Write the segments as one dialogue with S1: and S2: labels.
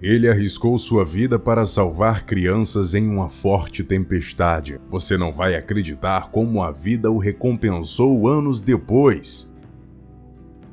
S1: Ele arriscou sua vida para salvar crianças em uma forte tempestade. Você não vai acreditar como a vida o recompensou anos depois.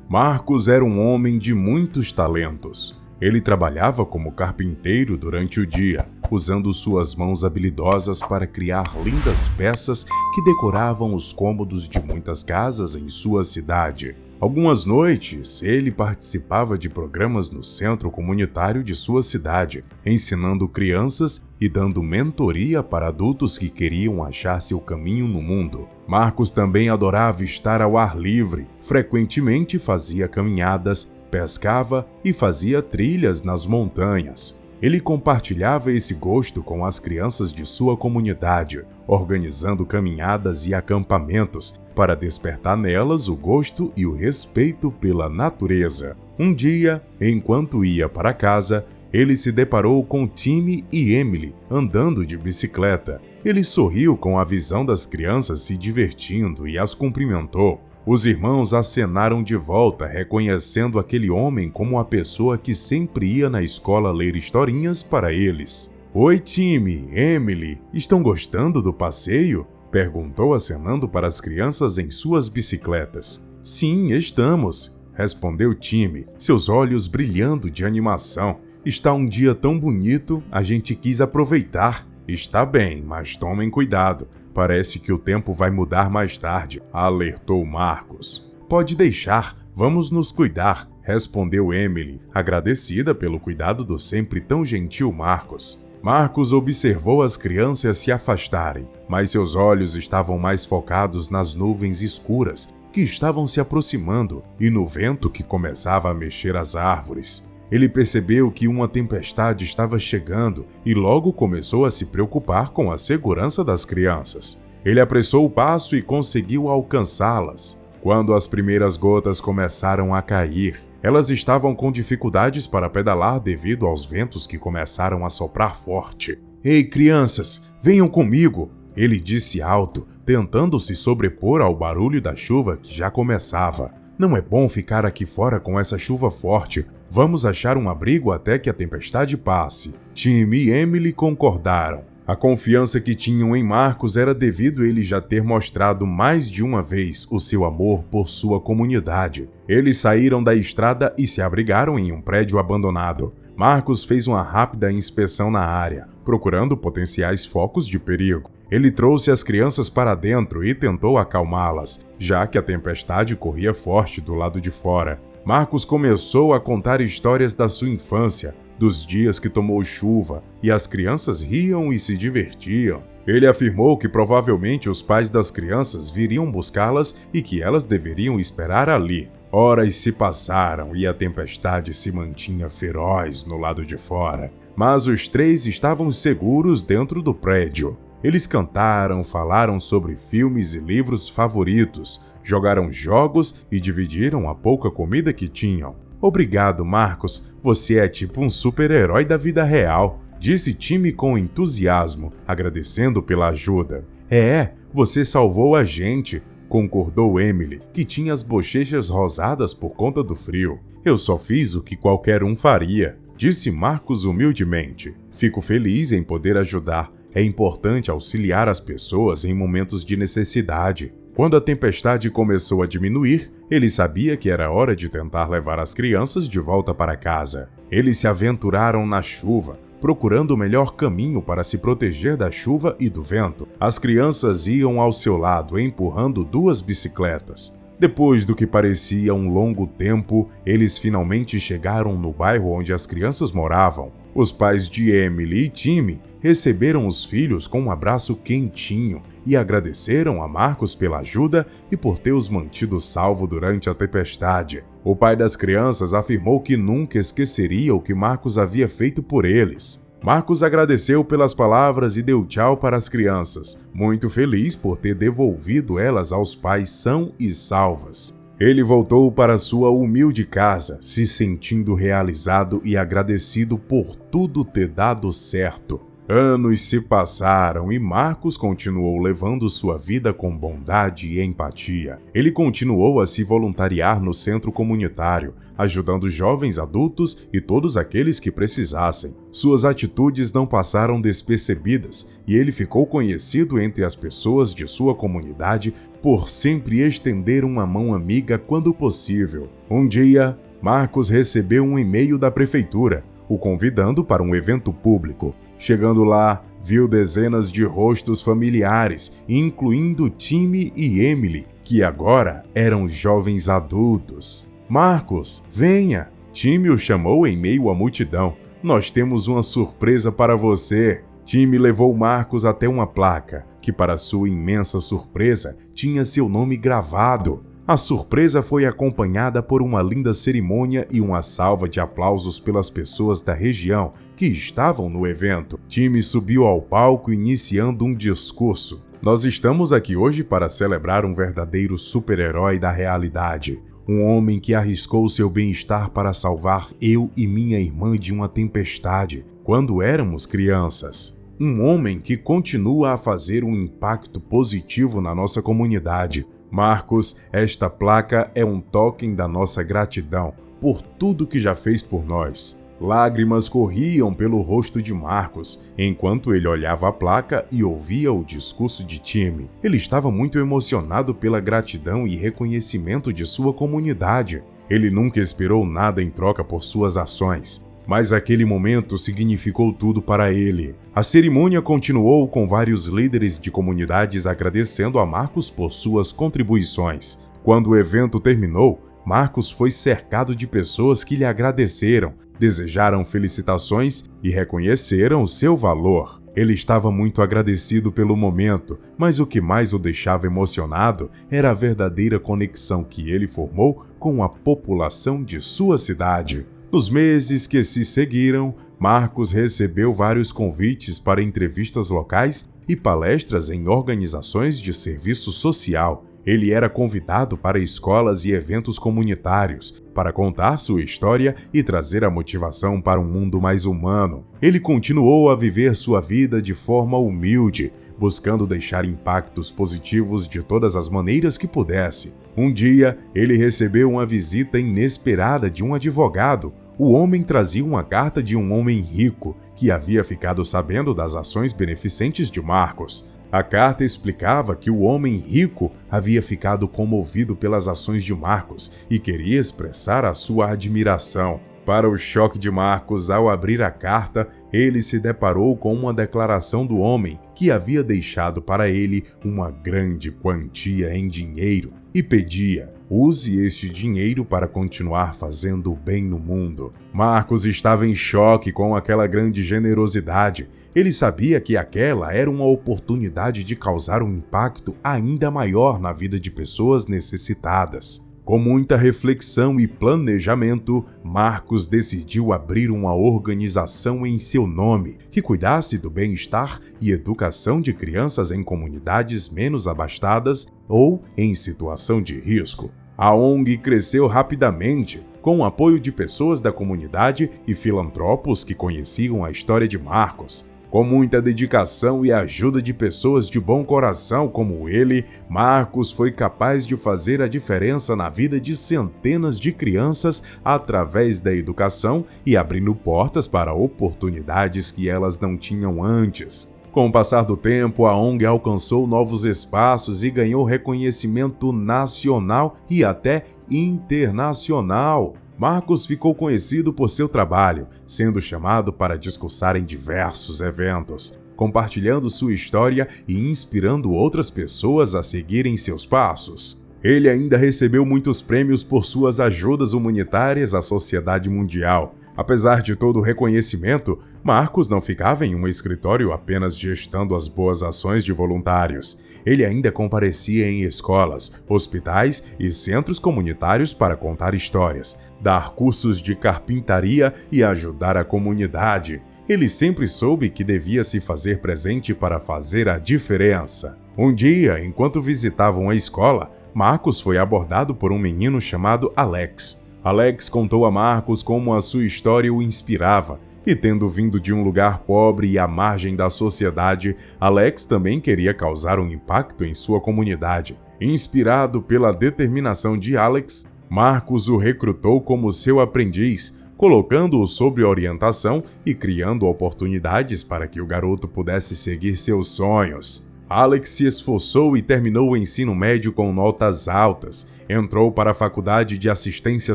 S1: Marcos era um homem de muitos talentos. Ele trabalhava como carpinteiro durante o dia, usando suas mãos habilidosas para criar lindas peças que decoravam os cômodos de muitas casas em sua cidade. Algumas noites, ele participava de programas no centro comunitário de sua cidade, ensinando crianças e dando mentoria para adultos que queriam achar seu caminho no mundo. Marcos também adorava estar ao ar livre, frequentemente fazia caminhadas, pescava e fazia trilhas nas montanhas. Ele compartilhava esse gosto com as crianças de sua comunidade, organizando caminhadas e acampamentos para despertar nelas o gosto e o respeito pela natureza. Um dia, enquanto ia para casa, ele se deparou com Timmy e Emily andando de bicicleta. Ele sorriu com a visão das crianças se divertindo e as cumprimentou. Os irmãos acenaram de volta, reconhecendo aquele homem como a pessoa que sempre ia na escola ler historinhas para eles. "Oi, Timmy, Emily, estão gostando do passeio?" perguntou acenando para as crianças em suas bicicletas. "Sim, estamos", respondeu Timmy, seus olhos brilhando de animação. "Está um dia tão bonito, a gente quis aproveitar." "Está bem, mas tomem cuidado. Parece que o tempo vai mudar mais tarde", alertou Marcos. "Pode deixar, vamos nos cuidar", respondeu Emily, agradecida pelo cuidado do sempre tão gentil Marcos. Marcos observou as crianças se afastarem, mas seus olhos estavam mais focados nas nuvens escuras que estavam se aproximando e no vento que começava a mexer as árvores. Ele percebeu que uma tempestade estava chegando e logo começou a se preocupar com a segurança das crianças. Ele apressou o passo e conseguiu alcançá-las. Quando as primeiras gotas começaram a cair, elas estavam com dificuldades para pedalar devido aos ventos que começaram a soprar forte. "Ei, crianças, venham comigo", ele disse alto, tentando se sobrepor ao barulho da chuva que já começava. "Não é bom ficar aqui fora com essa chuva forte. Vamos achar um abrigo até que a tempestade passe." Timmy e Emily concordaram. A confiança que tinham em Marcos era devido a ele já ter mostrado mais de uma vez o seu amor por sua comunidade. Eles saíram da estrada e se abrigaram em um prédio abandonado. Marcos fez uma rápida inspeção na área, procurando potenciais focos de perigo. Ele trouxe as crianças para dentro e tentou acalmá-las, já que a tempestade corria forte do lado de fora. Marcos começou a contar histórias da sua infância, dos dias que tomou chuva, e as crianças riam e se divertiam. Ele afirmou que provavelmente os pais das crianças viriam buscá-las e que elas deveriam esperar ali. Horas se passaram e a tempestade se mantinha feroz no lado de fora, mas os três estavam seguros dentro do prédio. Eles cantaram, falaram sobre filmes e livros favoritos, jogaram jogos e dividiram a pouca comida que tinham. "Obrigado, Marcos, você é tipo um super-herói da vida real", disse Timmy com entusiasmo, agradecendo pela ajuda. "É, você salvou a gente", concordou Emily, que tinha as bochechas rosadas por conta do frio. "Eu só fiz o que qualquer um faria", disse Marcos humildemente. "Fico feliz em poder ajudar. É importante auxiliar as pessoas em momentos de necessidade." Quando a tempestade começou a diminuir, ele sabia que era hora de tentar levar as crianças de volta para casa. Eles se aventuraram na chuva, procurando o melhor caminho para se proteger da chuva e do vento. As crianças iam ao seu lado, empurrando 2 bicicletas. Depois do que parecia um longo tempo, eles finalmente chegaram no bairro onde as crianças moravam. Os pais de Emily e Timmy receberam os filhos com um abraço quentinho e agradeceram a Marcos pela ajuda e por ter os mantido salvo durante a tempestade. O pai das crianças afirmou que nunca esqueceria o que Marcos havia feito por eles. Marcos agradeceu pelas palavras e deu tchau para as crianças, muito feliz por ter devolvido elas aos pais são e salvas. Ele voltou para sua humilde casa, se sentindo realizado e agradecido por tudo ter dado certo. Anos se passaram e Marcos continuou levando sua vida com bondade e empatia. Ele continuou a se voluntariar no centro comunitário, ajudando jovens adultos e todos aqueles que precisassem. Suas atitudes não passaram despercebidas e ele ficou conhecido entre as pessoas de sua comunidade por sempre estender uma mão amiga quando possível. Um dia, Marcos recebeu um e-mail da prefeitura, o convidando para um evento público. Chegando lá, viu dezenas de rostos familiares, incluindo Timmy e Emily, que agora eram jovens adultos. Marcos, venha! Timmy o chamou em meio à multidão. Nós temos uma surpresa para você. Timmy levou Marcos até uma placa, que para sua imensa surpresa, tinha seu nome gravado. A surpresa foi acompanhada por uma linda cerimônia e uma salva de aplausos pelas pessoas da região que estavam no evento. Timmy subiu ao palco iniciando um discurso. Nós estamos aqui hoje para celebrar um verdadeiro super-herói da realidade. Um homem que arriscou seu bem-estar para salvar eu e minha irmã de uma tempestade, quando éramos crianças. Um homem que continua a fazer um impacto positivo na nossa comunidade. Marcos, esta placa é um token da nossa gratidão por tudo que já fez por nós. Lágrimas corriam pelo rosto de Marcos, enquanto ele olhava a placa e ouvia o discurso de Timmy. Ele estava muito emocionado pela gratidão e reconhecimento de sua comunidade. Ele nunca esperou nada em troca por suas ações, mas aquele momento significou tudo para ele. A cerimônia continuou com vários líderes de comunidades agradecendo a Marcos por suas contribuições. Quando o evento terminou, Marcos foi cercado de pessoas que lhe agradeceram, desejaram felicitações e reconheceram seu valor. Ele estava muito agradecido pelo momento, mas o que mais o deixava emocionado era a verdadeira conexão que ele formou com a população de sua cidade. Nos meses que se seguiram, Marcos recebeu vários convites para entrevistas locais e palestras em organizações de serviço social. Ele era convidado para escolas e eventos comunitários, para contar sua história e trazer a motivação para um mundo mais humano. Ele continuou a viver sua vida de forma humilde, buscando deixar impactos positivos de todas as maneiras que pudesse. Um dia, ele recebeu uma visita inesperada de um advogado. O homem trazia uma carta de um homem rico, que havia ficado sabendo das ações beneficentes de Marcos. A carta explicava que o homem rico havia ficado comovido pelas ações de Marcos e queria expressar a sua admiração. Para o choque de Marcos, ao abrir a carta, ele se deparou com uma declaração do homem que havia deixado para ele uma grande quantia em dinheiro e pedia: use este dinheiro para continuar fazendo o bem no mundo. Marcos estava em choque com aquela grande generosidade. Ele sabia que aquela era uma oportunidade de causar um impacto ainda maior na vida de pessoas necessitadas. Com muita reflexão e planejamento, Marcos decidiu abrir uma organização em seu nome, que cuidasse do bem-estar e educação de crianças em comunidades menos abastadas ou em situação de risco. A ONG cresceu rapidamente, com o apoio de pessoas da comunidade e filantropos que conheciam a história de Marcos. Com muita dedicação e ajuda de pessoas de bom coração como ele, Marcos foi capaz de fazer a diferença na vida de centenas de crianças através da educação e abrindo portas para oportunidades que elas não tinham antes. Com o passar do tempo, a ONG alcançou novos espaços e ganhou reconhecimento nacional e até internacional. Marcos ficou conhecido por seu trabalho, sendo chamado para discursar em diversos eventos, compartilhando sua história e inspirando outras pessoas a seguirem seus passos. Ele ainda recebeu muitos prêmios por suas ajudas humanitárias à sociedade mundial. Apesar de todo o reconhecimento, Marcos não ficava em um escritório apenas gestando as boas ações de voluntários. Ele ainda comparecia em escolas, hospitais e centros comunitários para contar histórias, dar cursos de carpintaria e ajudar a comunidade. Ele sempre soube que devia se fazer presente para fazer a diferença. Um dia, enquanto visitavam a escola, Marcos foi abordado por um menino chamado Alex. Alex contou a Marcos como a sua história o inspirava E tendo vindo de um lugar pobre e à margem da sociedade, Alex também queria causar um impacto em sua comunidade. Inspirado pela determinação de Alex, Marcos o recrutou como seu aprendiz, colocando-o sob orientação e criando oportunidades para que o garoto pudesse seguir seus sonhos. Alex se esforçou e terminou o ensino médio com notas altas. Entrou para a faculdade de assistência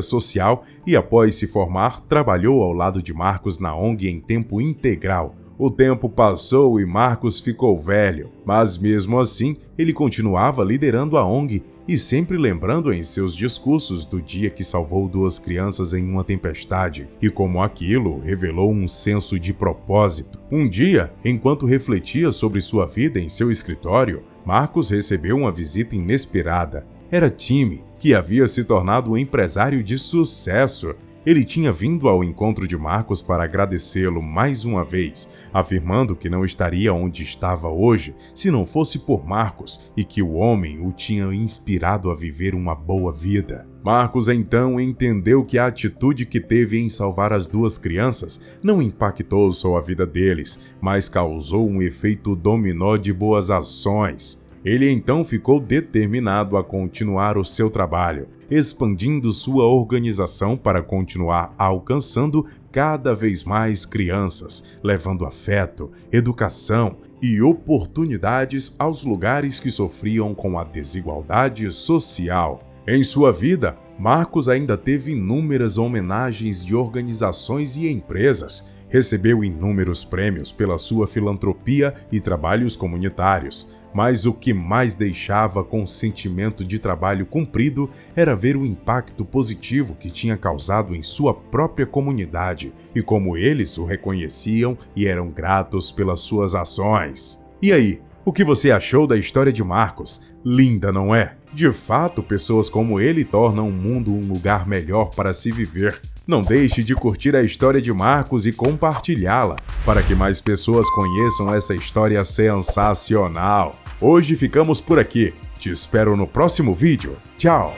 S1: social e, após se formar, trabalhou ao lado de Marcos na ONG em tempo integral. O tempo passou e Marcos ficou velho, mas mesmo assim ele continuava liderando a ONG e sempre lembrando em seus discursos do dia que salvou 2 crianças em uma tempestade e como aquilo revelou um senso de propósito. Um dia, enquanto refletia sobre sua vida em seu escritório, Marcos recebeu uma visita inesperada. Era Timmy, que havia se tornado um empresário de sucesso. Ele tinha vindo ao encontro de Marcos para agradecê-lo mais uma vez, afirmando que não estaria onde estava hoje se não fosse por Marcos e que o homem o tinha inspirado a viver uma boa vida. Marcos então entendeu que a atitude que teve em salvar as 2 crianças não impactou só a vida deles, mas causou um efeito dominó de boas ações. Ele então ficou determinado a continuar o seu trabalho, expandindo sua organização para continuar alcançando cada vez mais crianças, levando afeto, educação e oportunidades aos lugares que sofriam com a desigualdade social. Em sua vida, Marcos ainda teve inúmeras homenagens de organizações e empresas. Recebeu inúmeros prêmios pela sua filantropia e trabalhos comunitários. Mas o que mais deixava com o sentimento de trabalho cumprido era ver o impacto positivo que tinha causado em sua própria comunidade e como eles o reconheciam e eram gratos pelas suas ações. E aí, o que você achou da história de Marcos? Linda, não é? De fato, pessoas como ele tornam o mundo um lugar melhor para se viver. Não deixe de curtir a história de Marcos e compartilhá-la, para que mais pessoas conheçam essa história sensacional. Hoje ficamos por aqui. Te espero no próximo vídeo. Tchau!